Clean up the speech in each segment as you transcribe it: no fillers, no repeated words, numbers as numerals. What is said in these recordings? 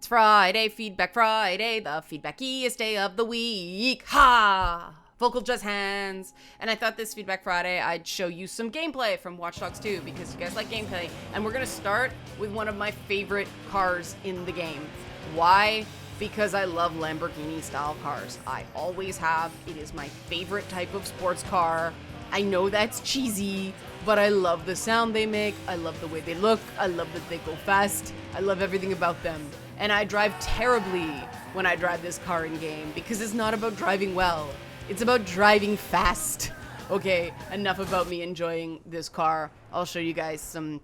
It's Friday, Feedback Friday, the feedbackiest day of the week. Ha! Vocal jazz hands. And I thought this Feedback Friday, I'd show you some gameplay from Watch Dogs 2 because you guys like gameplay. And we're going to start with one of my favorite cars in the game. Why? Because I love Lamborghini style cars. I always have. It is my favorite type of sports car. I know that's cheesy, but I love the sound they make. I love the way they look. I love that they go fast. I love everything about them. And I drive terribly when I drive this car in game because it's not about driving well. It's about driving fast. Okay, enough about me enjoying this car. I'll show you guys some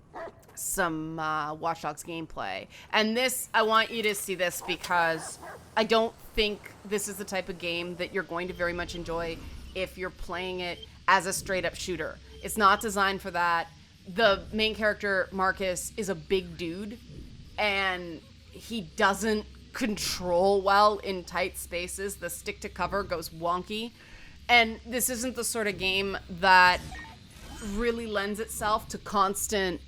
Watch Dogs gameplay. And this, I want you to see this because I don't think this is the type of game that you're going to very much enjoy if you're playing it as a straight up shooter. It's not designed for that. The main character, Marcus, is a big dude and he doesn't control well in tight spaces. The stick to cover goes wonky. And this isn't the sort of game that really lends itself to constant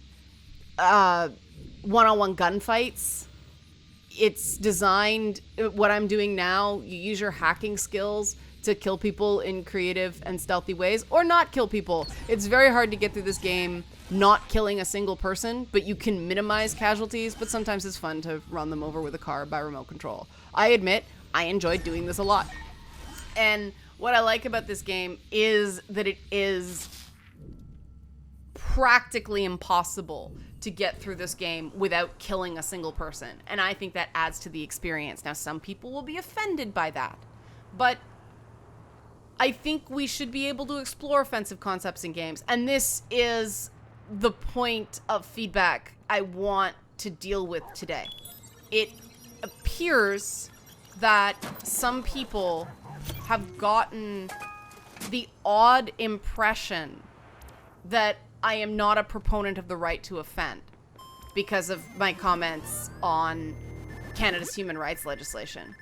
one-on-one gunfights. It's designed, what I'm doing now, you use your hacking skills to kill people in creative and stealthy ways, or not kill people. It's very hard to get through this game not killing a single person, but you can minimize casualties, but sometimes it's fun to run them over with a car by remote control. I admit, I enjoyed doing this a lot. And what I like about this game is that it is practically impossible to get through this game without killing a single person. And I think that adds to the experience. Now, some people will be offended by that, but I think we should be able to explore offensive concepts in games. And this is the point of feedback I want to deal with today. It appears that some people have gotten the odd impression that I am not a proponent of the right to offend because of my comments on Canada's human rights legislation.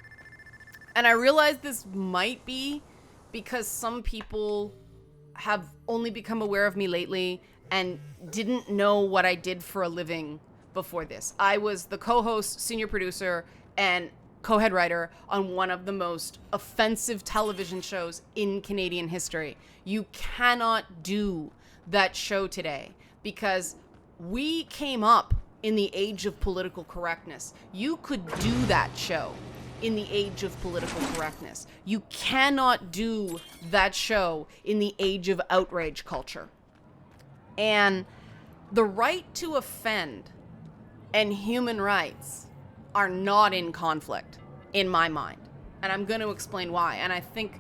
And I realize this might be because some people have only become aware of me lately and didn't know what I did for a living before this. I was the co-host, senior producer, and co-head writer on one of the most offensive television shows in Canadian history. You cannot do that show today because we came up in the age of political correctness. You could do that show in the age of political correctness. You cannot do that show in the age of outrage culture. And the right to offend and human rights are not in conflict in my mind. And I'm going to explain why. And I think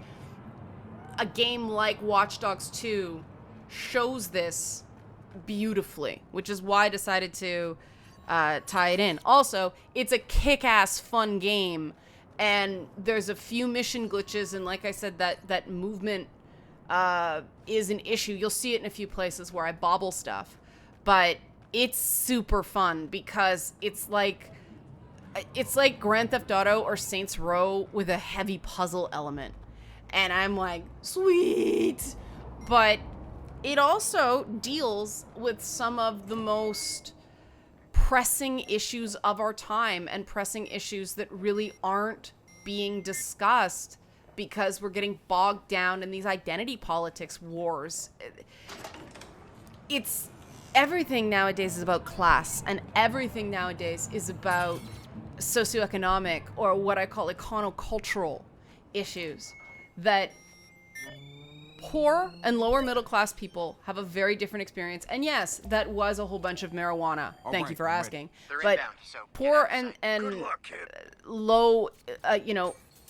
a game like Watch Dogs 2 shows this beautifully, which is why I decided to tie it in. Also, it's a kick-ass fun game, and there's a few mission glitches, and like I said, that movement is an issue. You'll see it in a few places where I bobble stuff, but it's super fun because it's like Grand Theft Auto or Saints Row with a heavy puzzle element. And I'm like, sweet! But it also deals with some of the most pressing issues of our time and pressing issues that really aren't being discussed because we're getting bogged down in these identity politics wars. It's everything nowadays is about class, and everything nowadays is about socioeconomic or what I call econocultural issues that poor and lower middle class people have a very different experience. And yes, that was a whole bunch of marijuana. Thank you for asking. But poor and low,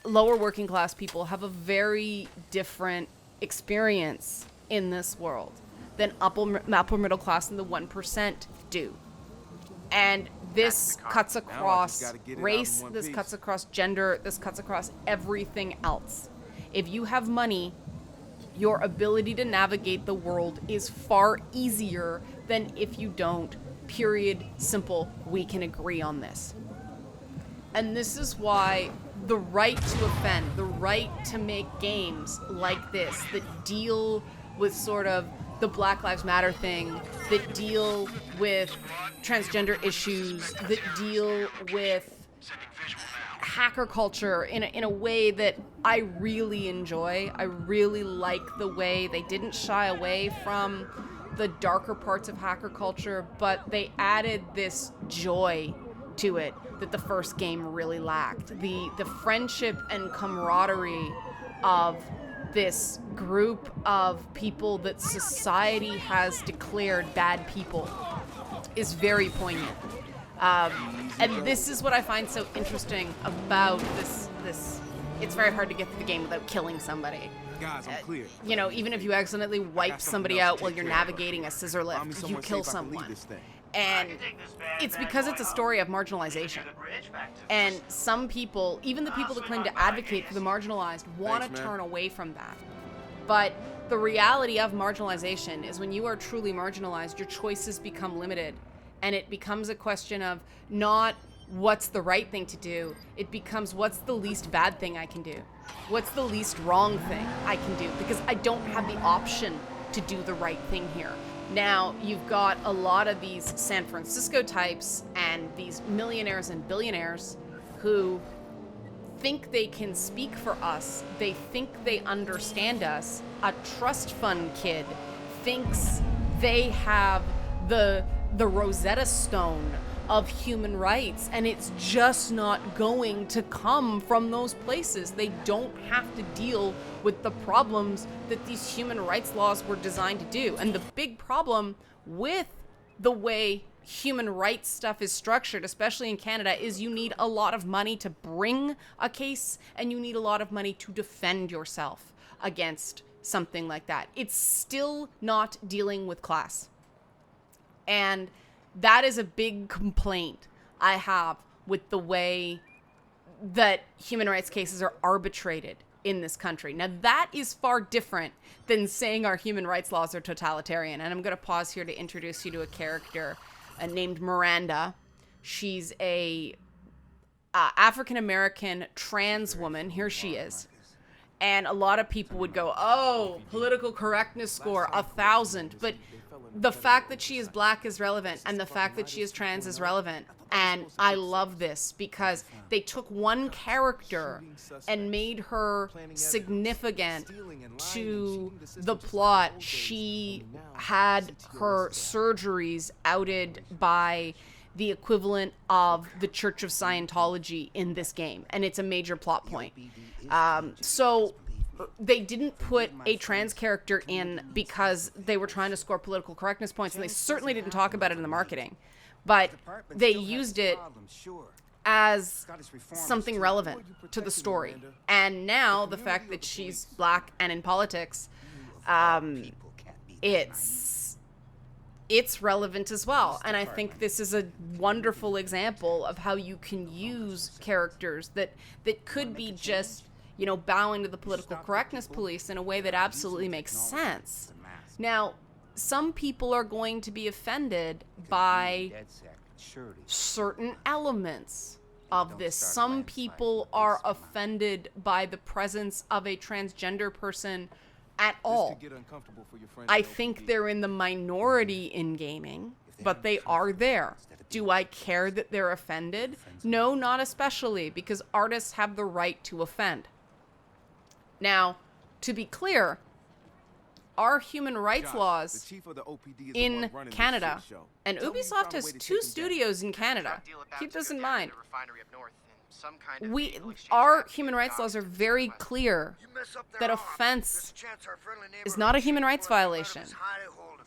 lower working class people have a very different experience in this world than upper middle class and the 1% do. And this cuts across race, this cuts across gender, this cuts across everything else. If you have money, your ability to navigate the world is far easier than if you don't. Period. Simple. We can agree on this. And this is why the right to offend, the right to make games like this that deal with sort of the Black Lives Matter thing, that deal with transgender issues, that deal with hacker culture in a way that I really enjoy. I really like the way they didn't shy away from the darker parts of hacker culture, but they added this joy to it that the first game really lacked. The friendship and camaraderie of this group of people that society has declared bad people is very poignant. And this is what I find so interesting about this. It's very hard to get through the game without killing somebody. Guys, I'm clear. You know, even if you accidentally wipe somebody out while you're navigating a scissor lift, you kill someone. And it's because it's a story of marginalization. And some people, even the people that claim to advocate for the marginalized, want to turn away from that. But the reality of marginalization is when you are truly marginalized, your choices become limited. And it becomes a question of not what's the right thing to do. It becomes what's the least bad thing I can do? What's the least wrong thing I can do? Because I don't have the option to do the right thing here. Now, you've got a lot of these San Francisco types and these millionaires and billionaires who think they can speak for us. They think they understand us. A trust fund kid thinks they have the Rosetta Stone of human rights, and it's just not going to come from those places. They don't have to deal with the problems that these human rights laws were designed to do. And the big problem with the way human rights stuff is structured, especially in Canada, is you need a lot of money to bring a case, and you need a lot of money to defend yourself against something like that. It's still not dealing with class. And that is a big complaint I have with the way that human rights cases are arbitrated in this country. Now, that is far different than saying our human rights laws are totalitarian. And I'm going to pause here to introduce you to a character named Miranda. She's a African-American trans woman. Here she is. And a lot of people would go, oh, political correctness score, 1,000. But the fact that she is black is relevant, and the fact that she is trans is relevant. And I love this because they took one character and made her significant to the plot. She had her surgeries outed by the equivalent of the Church of Scientology in this game, and it's a major plot point. So they didn't put a trans character in because they were trying to score political correctness points, and they certainly didn't talk about it in the marketing. But they used it as something relevant to the story. And now the fact that she's black and in politics, it's relevant as well. And I think this is a wonderful example of how you can use characters that could be just, you know, bowing to the political correctness police in a way that absolutely makes sense. Now, some people are going to be offended by certain elements of this. Some people are offended by the presence of a transgender person at all. I think they're in the minority in gaming, but they are there. Do I care that they're offended? No, not especially, because artists have the right to offend. Now, to be clear, our human rights laws in Canada, and Ubisoft has 2 studios in Canada. Keep this in mind. Our human rights laws are very clear that offense is not a human rights violation.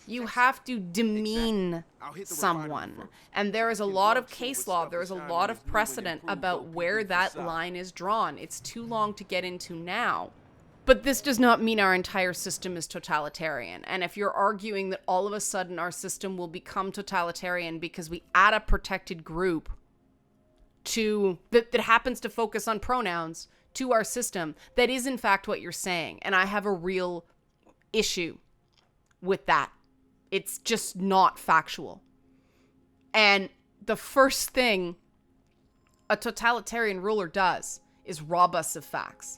You have to demean someone. And there is a lot of case law, there is a lot of precedent about where that line is drawn. It's too long to get into now. But this does not mean our entire system is totalitarian. And if you're arguing that all of a sudden our system will become totalitarian because we add a protected group that happens to focus on pronouns to our system, that is in fact what you're saying. And I have a real issue with that. It's just not factual. And the first thing a totalitarian ruler does is rob us of facts.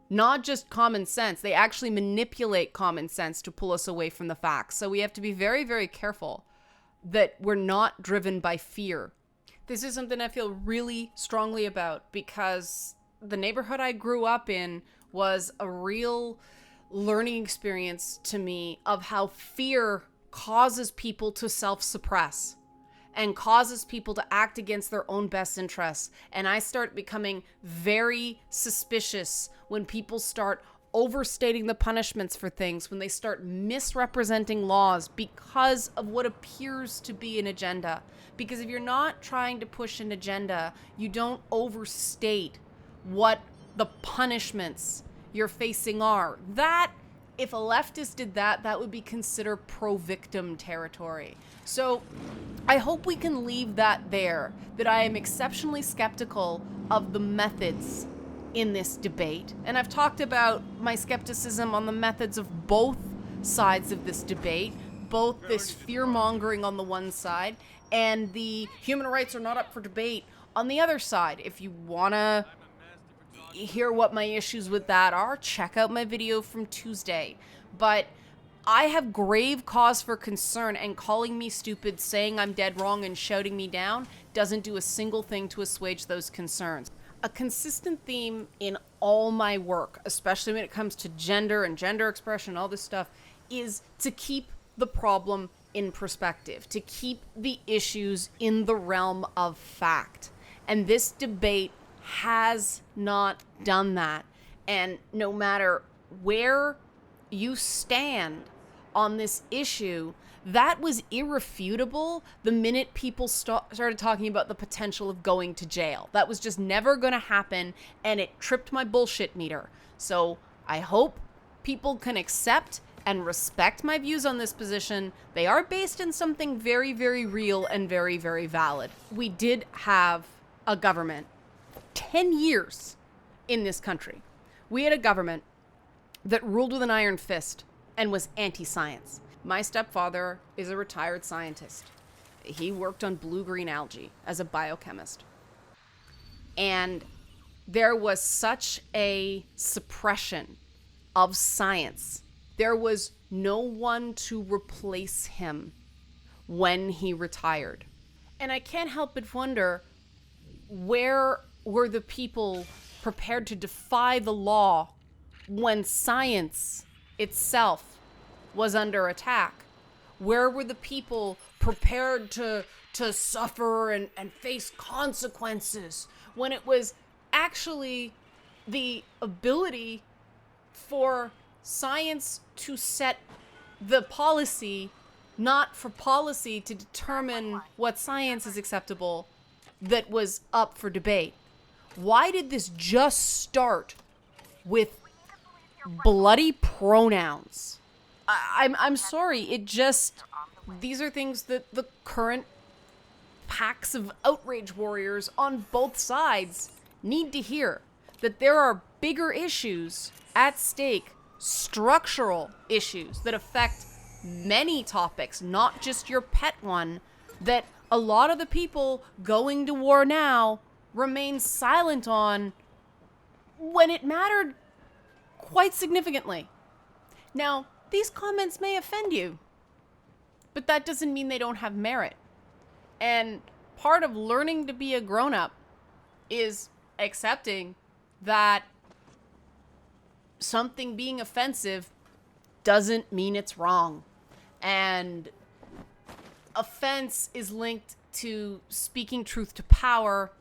Not just common sense. They actually manipulate common sense to pull us away from the facts. So we have to be very, very careful that we're not driven by fear. This is something I feel really strongly about because the neighborhood I grew up in was a real learning experience to me of how fear causes people to self-suppress and causes people to act against their own best interests. And I start becoming very suspicious when people start overstating the punishments for things, when they start misrepresenting laws because of what appears to be an agenda. Because if you're not trying to push an agenda, you don't overstate what the punishments you're facing are. That, if a leftist did that, that would be considered pro-victim territory. So I hope we can leave that there, that I am exceptionally skeptical of the methods in this debate. And I've talked about my skepticism on the methods of both sides of this debate, both this fear-mongering on the one side and the human rights are not up for debate on the other side. If you want to hear what my issues with that are, check out my video from Tuesday. But I have grave cause for concern, and calling me stupid, saying I'm dead wrong, and shouting me down doesn't do a single thing to assuage those concerns. A consistent theme in all my work, especially when it comes to gender and gender expression, all this stuff, is to keep the problem in perspective, to keep the issues in the realm of fact. And this debate has not done that. And no matter where you stand on this issue, that was irrefutable the minute people started talking about the potential of going to jail. That was just never going to happen, and it tripped my bullshit meter. So I hope people can accept and respect my views on this position. They are based in something very, very real and very, very valid. We did have a government 10 years in this country. We had a government that ruled with an iron fist and was anti-science. My stepfather is a retired scientist. He worked on blue-green algae as a biochemist. And there was such a suppression of science. There was no one to replace him when he retired. And I can't help but wonder, where were the people prepared to defy the law when science itself was under attack? Where were the people prepared to suffer and face consequences when it was actually the ability for science to set the policy, not for policy to determine what science is acceptable, that was up for debate? Why did this just start with bloody pronouns? I'm sorry, these are things that the current packs of outrage warriors on both sides need to hear. That there are bigger issues at stake, structural issues that affect many topics, not just your pet one, that a lot of the people going to war now remain silent on when it mattered quite significantly. Now, these comments may offend you, but that doesn't mean they don't have merit. And part of learning to be a grown-up is accepting that something being offensive doesn't mean it's wrong. And offense is linked to speaking truth to power,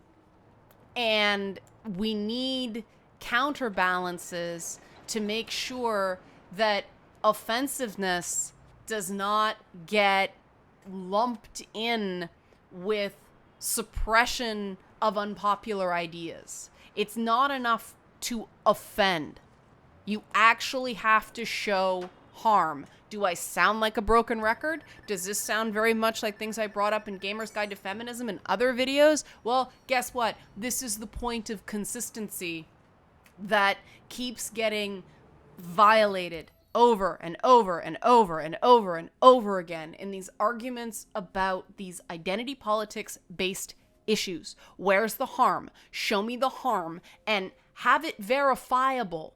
and we need counterbalances to make sure that offensiveness does not get lumped in with suppression of unpopular ideas. It's not enough to offend. You actually have to show harm. Do I sound like a broken record? Does this sound very much like things I brought up in Gamer's Guide to Feminism and other videos? Well, guess what? This is the point of consistency that keeps getting violated over and over and over and over and over again in these arguments about these identity politics based issues. Where's the harm? Show me the harm and have it verifiable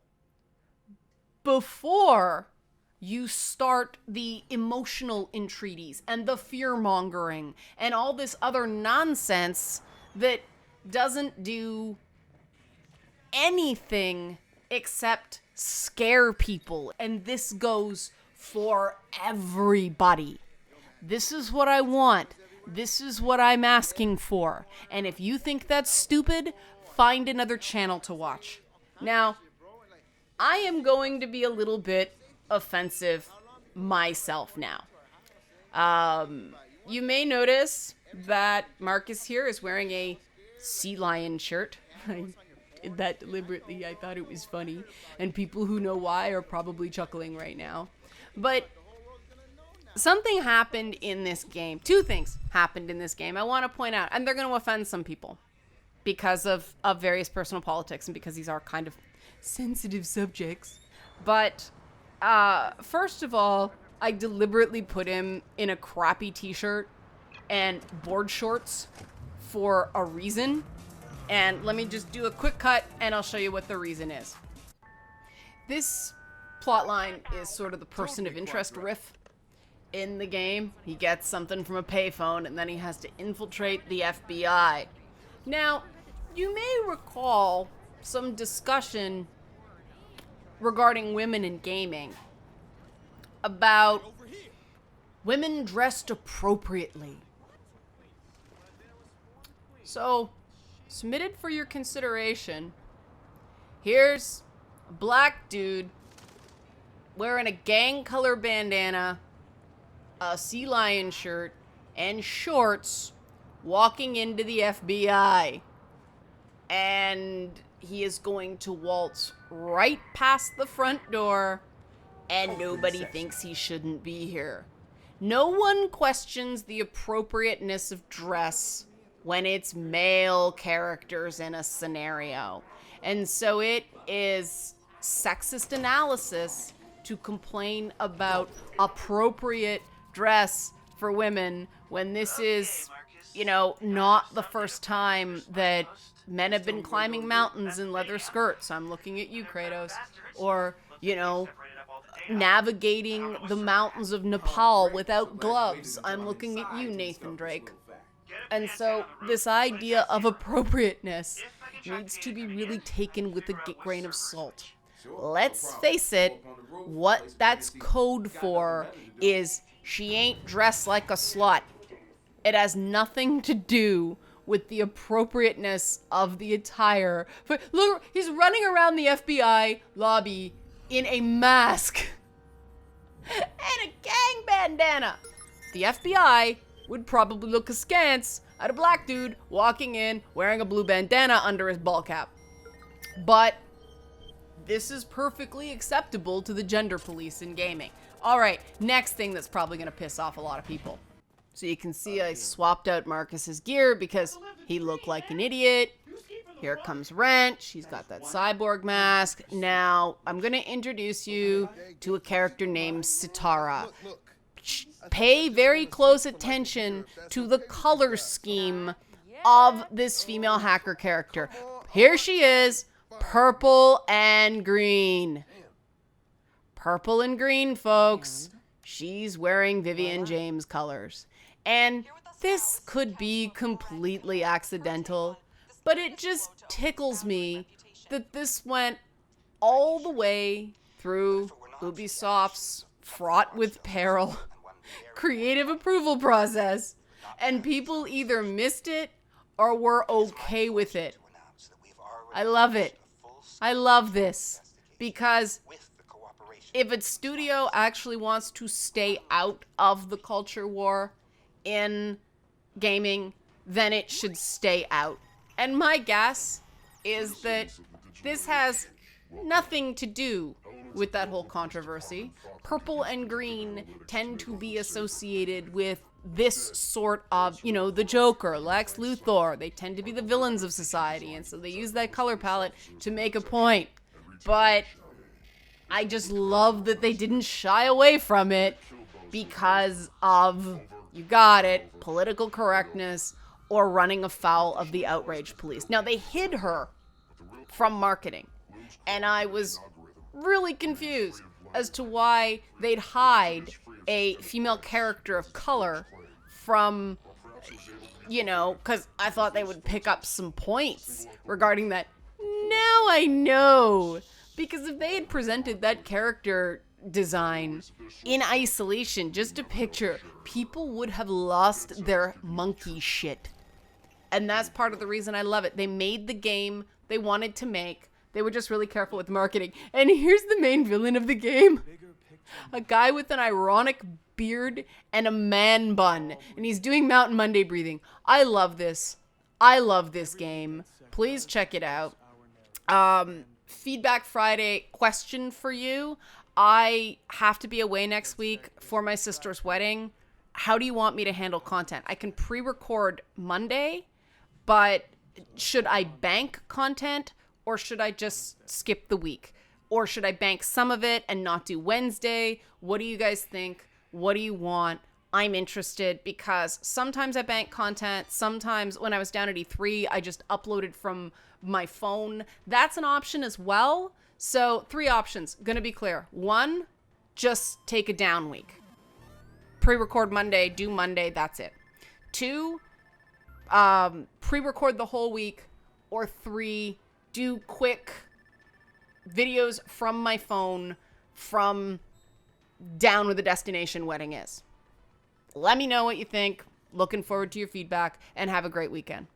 before you start the emotional entreaties and the fear mongering and all this other nonsense that doesn't do anything except scare people. And this goes for everybody. This is what I want. This is what I'm asking for. And if you think that's stupid, find another channel to watch. Now, I am going to be a little bit offensive myself now. You may notice that Marcus here is wearing a sea lion shirt. I did that deliberately. I thought it was funny. And people who know why are probably chuckling right now. But something happened in this game. Two things happened in this game I want to point out. And they're going to offend some people because of various personal politics and because these are kind of sensitive subjects. But first of all, I deliberately put him in a crappy t-shirt and board shorts for a reason. And let me just do a quick cut and I'll show you what the reason is. This plotline is sort of the person of interest riff in the game. He gets something from a payphone and then he has to infiltrate the FBI. Now, you may recall some discussion regarding women in gaming about women dressed appropriately. So, submitted for your consideration, here's a black dude wearing a gang color bandana, a sea lion shirt, and shorts walking into the FBI. And he is going to waltz right past the front door, and nobody thinks he shouldn't be here. No one questions the appropriateness of dress when it's male characters in a scenario. And so it is sexist analysis to complain about appropriate dress for women when this is, not the first time that men have been climbing mountains in leather skirts. I'm looking at you, Kratos. Or, navigating the mountains of Nepal without gloves. I'm looking at you, Nathan Drake. And so this idea of appropriateness needs to be really taken with a grain of salt. Let's face it, what that's code for is she ain't dressed like a slut. It has nothing to do with the appropriateness of the attire. Look, he's running around the FBI lobby in a mask and a gang bandana. The FBI would probably look askance at a black dude walking in wearing a blue bandana under his ball cap. But this is perfectly acceptable to the gender police in gaming. All right, next thing that's probably going to piss off a lot of people. So you can see I swapped out Marcus's gear because he looked like an idiot. Here comes Wrench. He's got that cyborg mask. Now, I'm going to introduce you to a character named Sitara. Pay very close attention to the color scheme of this female hacker character. Here she is, purple and green. Purple and green, folks. She's wearing Vivian James colors. And this could be completely accidental, but it just tickles me that this went all the way through Ubisoft's fraught with peril creative approval process, and people either missed it or were okay with it. I love it. I love this, because if a studio actually wants to stay out of the culture war in gaming, then it should stay out. And my guess is that this has nothing to do with that whole controversy. Purple and green tend to be associated with this sort of, the Joker, Lex Luthor. They tend to be the villains of society, and so they use that color palette to make a point. But I just love that they didn't shy away from it because of, you got it, political correctness or running afoul of the outraged police. Now, they hid her from marketing, and I was really confused as to why they'd hide a female character of color from, because I thought they would pick up some points regarding that. Now I know. Because if they had presented that character design in isolation, just a picture, people would have lost their monkey shit. And that's part of the reason I love it. They made the game they wanted to make. They were just really careful with marketing. And here's the main villain of the game. A guy with an ironic beard and a man bun. And he's doing Mountain Monday breathing. I love this. I love this game. Please check it out. Feedback Friday question for you. I have to be away next week for my sister's wedding. How do you want me to handle content? I can pre-record Monday, but should I bank content or should I just skip the week? Or should I bank some of it and not do Wednesday? What do you guys think? What do you want? I'm interested because sometimes I bank content. Sometimes when I was down at E3, I just uploaded from my phone. That's an option as well. So 3 options, gonna be clear. 1, just take a down week. Pre-record Monday, do Monday, that's it. 2, pre-record the whole week. Or 3, do quick videos from my phone from down where the destination wedding is. Let me know what you think. Looking forward to your feedback and have a great weekend.